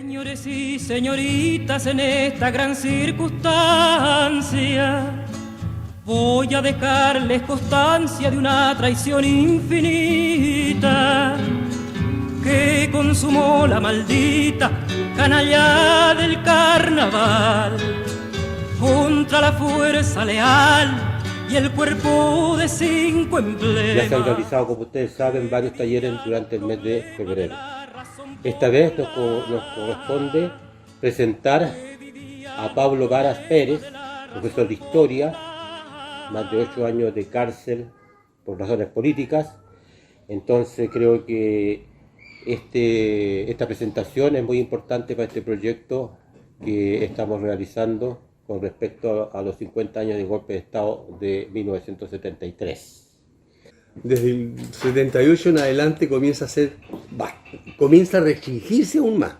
Señores y señoritas, en esta gran circunstancia voy a dejarles constancia de una traición infinita que consumó la maldita canalla del carnaval contra la fuerza leal y el cuerpo de 5 emblemas. Ya se han realizado, como ustedes saben, varios talleres durante el mes de febrero. Esta vez nos corresponde presentar a Pablo Varas Pérez, profesor de Historia, más de 8 años de cárcel por razones políticas. Entonces creo que esta presentación es muy importante para este proyecto que estamos realizando con respecto a los 50 años del golpe de Estado de 1973. Desde el 78 en adelante comienza a restringirse aún más.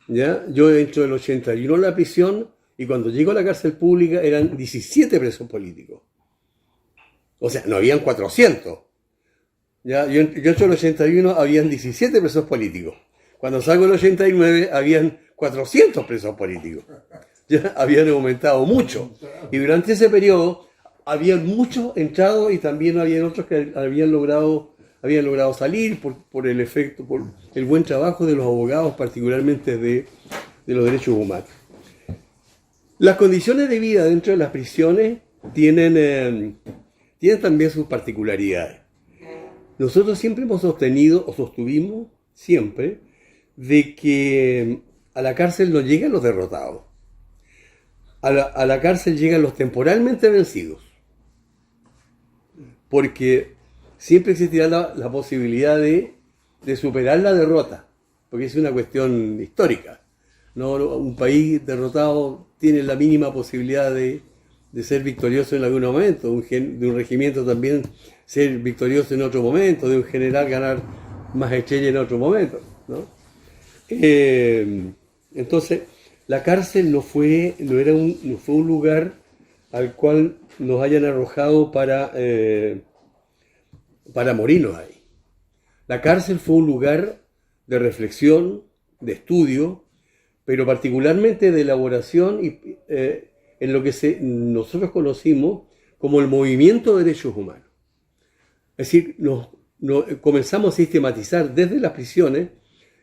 ¿Ya? Yo entro del 81 en la prisión y cuando llego a la cárcel pública eran 17 presos políticos. O sea, no habían 400. ¿Ya? Yo entro del 81, habían 17 presos políticos. Cuando salgo del 89 habían 400 presos políticos. Ya habían aumentado mucho. Y durante ese periodo habían muchos entrados y también habían otros que habían logrado salir por el efecto, por el buen trabajo de los abogados, particularmente de los derechos humanos. Las condiciones de vida dentro de las prisiones tienen también sus particularidades. Nosotros siempre hemos sostenido, o sostuvimos siempre, de que a la cárcel no llegan los derrotados. A la cárcel llegan los temporalmente vencidos. Porque siempre existirá la posibilidad de superar la derrota, porque es una cuestión histórica. ¿No? Un país derrotado tiene la mínima posibilidad de ser victorioso en algún momento, de un regimiento también ser victorioso en otro momento, de un general ganar más estrellas en otro momento, ¿no? Entonces, la cárcel no fue un lugar al cual nos hayan arrojado para morirnos ahí. La cárcel fue un lugar de reflexión, de estudio, pero particularmente de elaboración en lo que nosotros conocimos como el movimiento de derechos humanos. Es decir, comenzamos a sistematizar desde las prisiones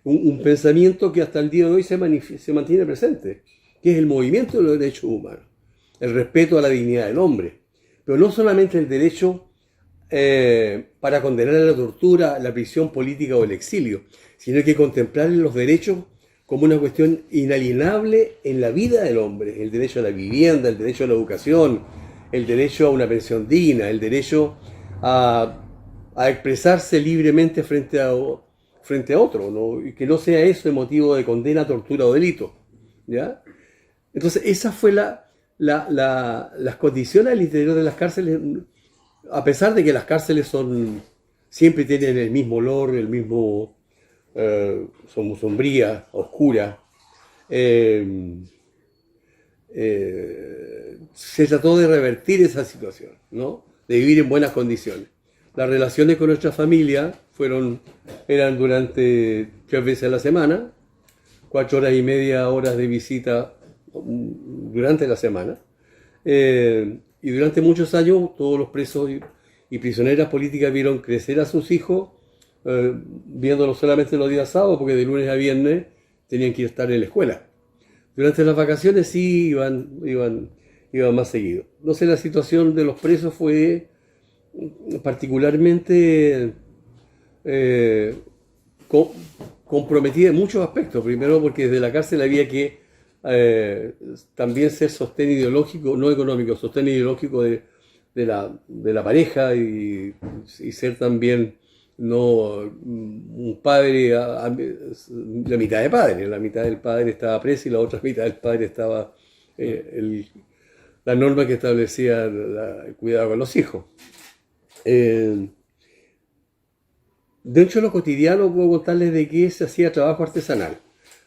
un pensamiento que hasta el día de hoy se mantiene presente, que es el movimiento de los derechos humanos, el respeto a la dignidad del hombre, pero no solamente el derecho para condenar a la tortura, la prisión política o el exilio, sino que contemplar los derechos como una cuestión inalienable en la vida del hombre, el derecho a la vivienda, el derecho a la educación, el derecho a una pensión digna, el derecho a expresarse libremente frente a otro, ¿no? Y que no sea eso el motivo de condena, tortura o delito, ¿ya? Entonces, esa fue las condiciones al interior de las cárceles, a pesar de que las cárceles siempre tienen el mismo olor, son muy sombrías, oscuras. Se trató de revertir esa situación, ¿no? De vivir en buenas condiciones. Las relaciones con nuestra familia eran durante 3 veces a la semana, 4 horas y media, horas de visita durante la semana. Y durante muchos años todos los presos y prisioneras políticas vieron crecer a sus hijos, viéndolos solamente los días sábados, porque de lunes a viernes tenían que estar en la escuela. Durante las vacaciones sí iban más seguido. No sé, la situación de los presos fue particularmente comprometida en muchos aspectos. Primero porque desde la cárcel había que también ser sostén ideológico, no económico, sostén ideológico de la pareja y ser también no un padre, la mitad de padre. La mitad del padre estaba preso y la otra mitad del padre estaba la norma que establecía el cuidado con los hijos. Dentro de lo cotidiano puedo contarles de que se hacía trabajo artesanal.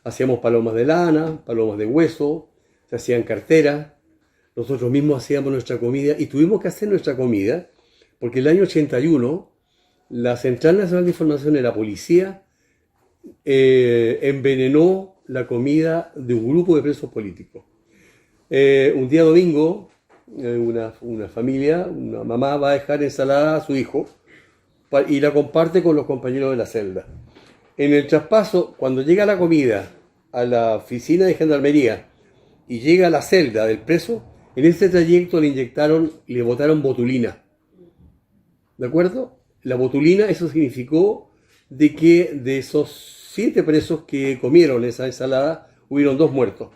Hacíamos palomas de lana, palomas de hueso, se hacían carteras, nosotros mismos hacíamos nuestra comida y tuvimos que hacer nuestra comida porque el año 81 la Central Nacional de Información de la Policía envenenó la comida de un grupo de presos políticos. Un día domingo, una familia, una mamá va a dejar ensalada a su hijo y la comparte con los compañeros de la celda. En el traspaso, cuando llega la comida a la oficina de gendarmería y llega a la celda del preso, en ese trayecto le botaron botulina. ¿De acuerdo? La botulina, eso significó de que de esos 7 presos que comieron esa ensalada, hubieron 2 muertos.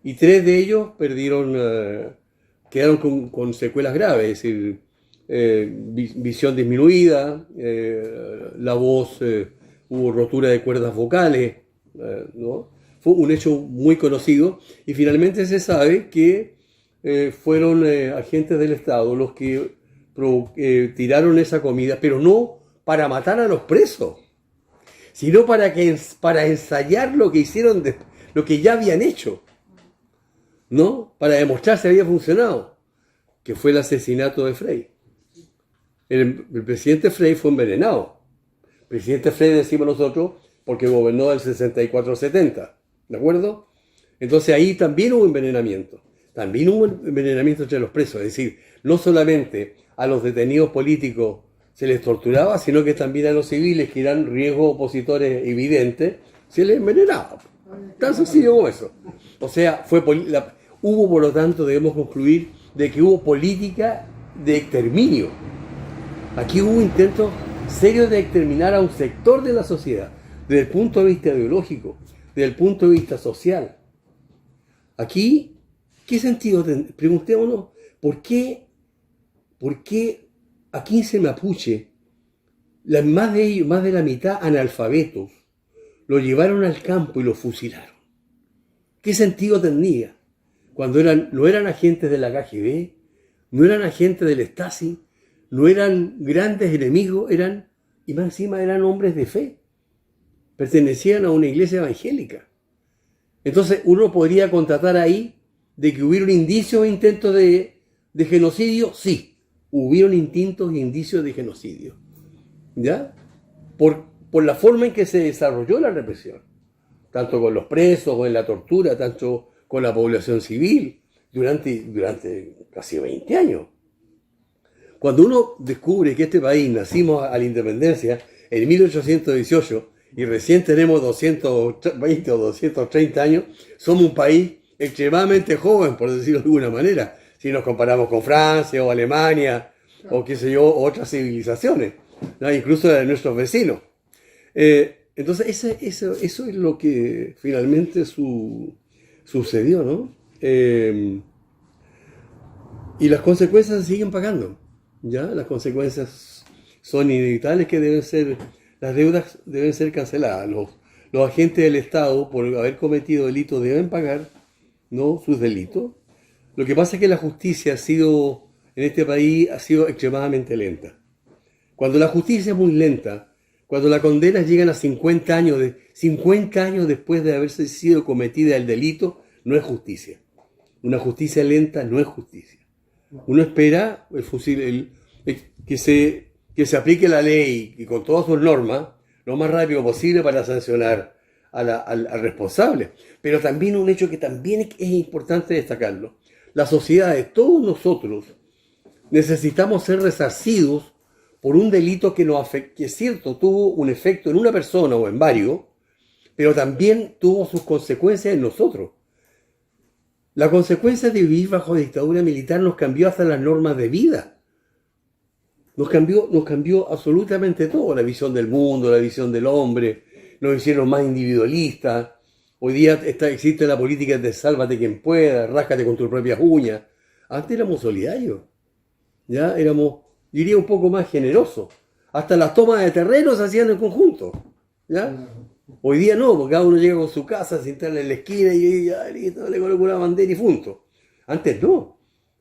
Y 3 de ellos quedaron con secuelas graves, es decir, visión disminuida, la voz, hubo rotura de cuerdas vocales, ¿no? Fue un hecho muy conocido y finalmente se sabe que fueron agentes del Estado los que tiraron esa comida, pero no para matar a los presos, sino para ensayar lo que hicieron, lo que ya habían hecho, ¿no? Para demostrar si había funcionado, que fue el asesinato de Frei. El presidente Frei fue envenenado. Presidente Frei decimos nosotros porque gobernó del 64 al 70, ¿de acuerdo? Entonces ahí también hubo envenenamiento. También hubo envenenamiento entre los presos, es decir, no solamente a los detenidos políticos se les torturaba, sino que también a los civiles que eran riesgos opositores evidentes, se les envenenaba. Tan sencillo como eso. O sea, hubo, por lo tanto, debemos concluir de que hubo política de exterminio. Aquí hubo intentos serios de exterminar a un sector de la sociedad, desde el punto de vista ideológico, desde el punto de vista social. Aquí, ¿qué sentido preguntémonos, ¿por qué a 15 mapuche, más de la mitad analfabetos, lo llevaron al campo y lo fusilaron? ¿Qué sentido tenía? Cuando no eran agentes de la KGB, no eran agentes del Stasi, no eran grandes enemigos, y más encima eran hombres de fe, pertenecían a una iglesia evangélica. Entonces uno podría constatar ahí de que hubieron indicios e intentos de genocidio. Sí, hubieron instintos e indicios de genocidio, ¿ya? Por la forma en que se desarrolló la represión, tanto con los presos, con la tortura, tanto con la población civil, durante casi 20 años. Cuando uno descubre que este país nacimos a la independencia en 1818 y recién tenemos 220 o 230 años, somos un país extremadamente joven, por decirlo de alguna manera, si nos comparamos con Francia o Alemania o qué sé yo, otras civilizaciones, ¿no? Incluso de nuestros vecinos. Entonces eso es lo que finalmente sucedió, ¿no? Y las consecuencias se siguen pagando, ¿ya? Las consecuencias son inevitables, que las deudas deben ser canceladas. Los agentes del Estado, por haber cometido delitos, deben pagar, ¿no?, sus delitos. Lo que pasa es que la justicia en este país ha sido extremadamente lenta. Cuando la justicia es muy lenta, cuando las condenas llegan a 50 años después de haberse sido cometida el delito, no es justicia. Una justicia lenta no es justicia. Uno espera que se aplique la ley y con todas sus normas lo más rápido posible para sancionar al responsable. Pero también un hecho que también es importante destacarlo. Las sociedades, todos nosotros, necesitamos ser resarcidos por un delito que es cierto, tuvo un efecto en una persona o en varios, pero también tuvo sus consecuencias en nosotros. La consecuencia de vivir bajo dictadura militar nos cambió hasta las normas de vida. Nos cambió absolutamente todo, la visión del mundo, la visión del hombre, nos hicieron más individualistas. Hoy día existe la política de sálvate quien pueda, ráscate con tus propias uñas. Antes éramos solidarios, ya éramos, diría, un poco más generosos. Hasta las tomas de terreno se hacían en conjunto, ¿ya? Hoy día no, porque cada uno llega con su casa, se instala en la esquina y ya, listo, le coloco una bandera y punto. Antes no.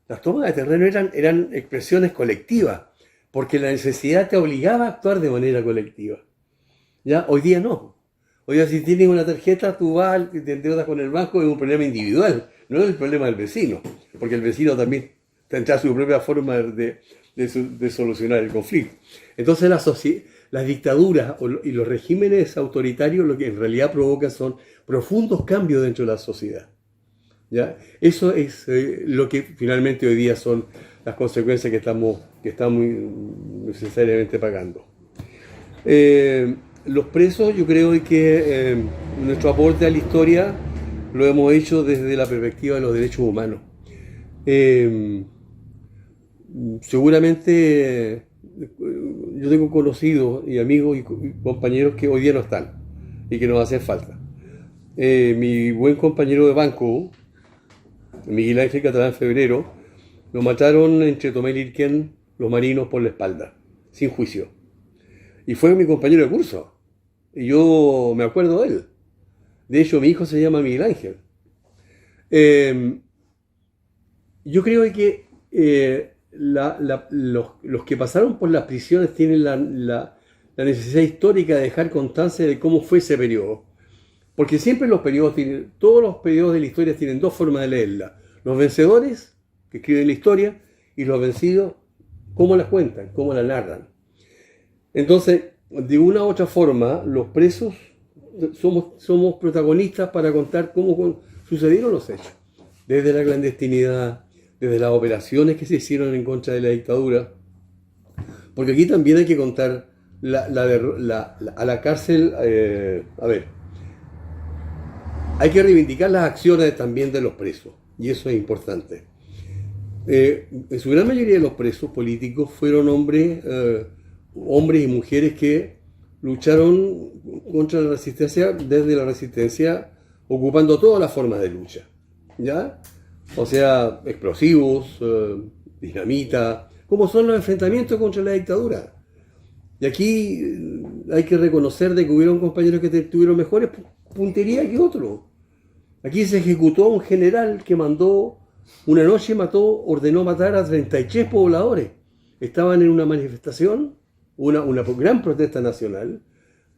Las tomas de terreno eran expresiones colectivas, porque la necesidad te obligaba a actuar de manera colectiva. ¿Ya? Hoy día no. Hoy día si tienes una tarjeta, tú vas, te endeudas con el banco, es un problema individual, no es el problema del vecino, porque el vecino también tendrá su propia forma de solucionar el conflicto. Entonces Las dictaduras y los regímenes autoritarios lo que en realidad provocan son profundos cambios dentro de la sociedad. ¿Ya? Eso es lo que finalmente hoy día son las consecuencias que estamos necesariamente pagando. Los presos, yo creo que nuestro aporte a la historia lo hemos hecho desde la perspectiva de los derechos humanos. Seguramente yo tengo conocidos y amigos y compañeros que hoy día no están y que nos hacen falta. Mi buen compañero de banco, Miguel Ángel Catalán Febrero, lo mataron entre Tomé y Lirquén los marinos por la espalda, sin juicio. Y fue mi compañero de curso. Y yo me acuerdo de él. De hecho, mi hijo se llama Miguel Ángel. Yo creo que los que pasaron por las prisiones tienen la necesidad histórica de dejar constancia de cómo fue ese periodo. Porque siempre todos los periodos de la historia tienen dos formas de leerla. Los vencedores, que escriben la historia, y los vencidos, cómo la cuentan, cómo la narran. Entonces, de una u otra forma, los presos somos protagonistas para contar cómo sucedieron los hechos. Desde la clandestinidad, desde las operaciones que se hicieron en contra de la dictadura. Porque aquí también hay que contar a la cárcel, hay que reivindicar las acciones también de los presos, y eso es importante. En su gran mayoría de los presos políticos fueron hombres y mujeres que lucharon contra la resistencia desde la resistencia, ocupando todas las formas de lucha, ¿ya? O sea, explosivos, dinamita, como son los enfrentamientos contra la dictadura. Y aquí hay que reconocer de que hubieron compañeros que tuvieron mejores puntería que otros. Aquí se ejecutó un general que una noche ordenó matar a 33 pobladores. Estaban en una manifestación, una gran protesta nacional.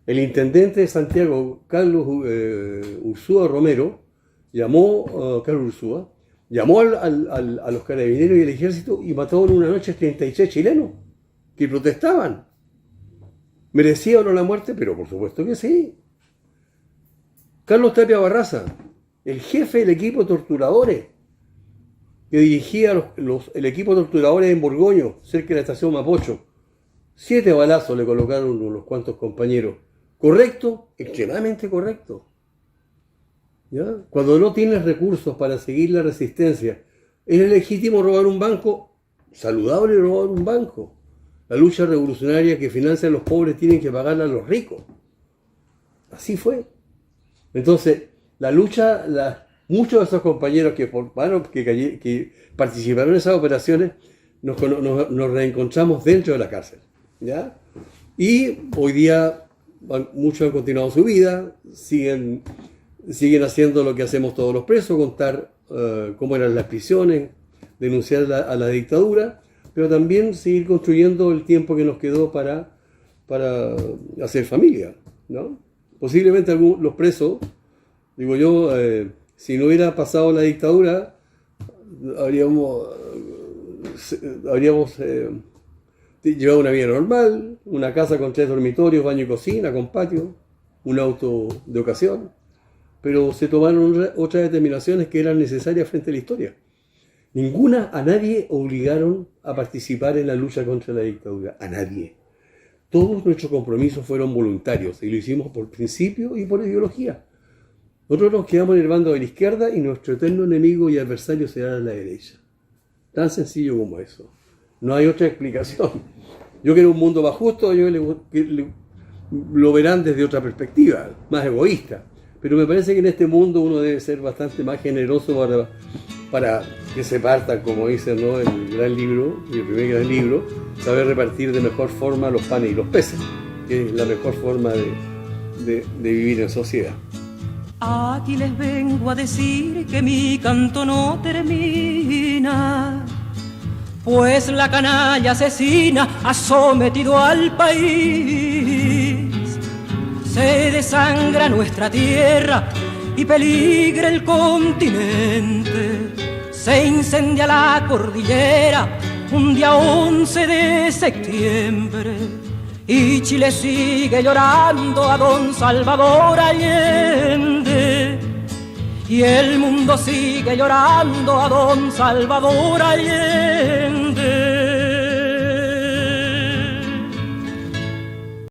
El intendente de Santiago, Carlos Ursúa Romero, llamó a los carabineros y el ejército y mató en una noche a 33 chilenos que protestaban. ¿Merecía o no la muerte? Pero por supuesto que sí. Carlos Tapia Barraza, el jefe del equipo de torturadores, que dirigía el equipo de torturadores en Borgoño, cerca de la estación Mapocho. 7 balazos le colocaron unos cuantos compañeros. ¿Correcto? Extremadamente correcto. ¿Ya? Cuando no tienes recursos para seguir la resistencia, ¿es legítimo robar un banco? Saludable robar un banco. La lucha revolucionaria que financia a los pobres tienen que pagarla a los ricos. Así fue. Entonces, la lucha, muchos de esos compañeros que participaron en esas operaciones, nos reencontramos dentro de la cárcel, ¿ya? Y hoy día muchos han continuado su vida, siguen haciendo lo que hacemos todos los presos, contar cómo eran las prisiones, denunciar a la dictadura, pero también seguir construyendo el tiempo que nos quedó para hacer familia, ¿no? Posiblemente los presos, digo yo, si no hubiera pasado la dictadura, habríamos llevado una vida normal, una casa con 3 dormitorios, baño y cocina, con patio, un auto de ocasión, pero se tomaron otras determinaciones que eran necesarias frente a la historia. A nadie obligaron a participar en la lucha contra la dictadura, a nadie. Todos nuestros compromisos fueron voluntarios y lo hicimos por principio y por ideología. Nosotros nos quedamos en el bando de la izquierda y nuestro eterno enemigo y adversario será la derecha. Tan sencillo como eso. No hay otra explicación. Yo quiero un mundo más justo, lo verán desde otra perspectiva, más egoísta. Pero me parece que en este mundo uno debe ser bastante más generoso para que se partan, como dice, ¿no?, el gran libro, el primer gran libro, saber repartir de mejor forma los panes y los peces, que es la mejor forma de vivir en sociedad. Aquí les vengo a decir que mi canto no termina, pues la canalla asesina ha sometido al país. Se desangra nuestra tierra y peligra el continente. Se incendia la cordillera un día 11 de septiembre y Chile sigue llorando a don Salvador Allende, y el mundo sigue llorando a don Salvador Allende.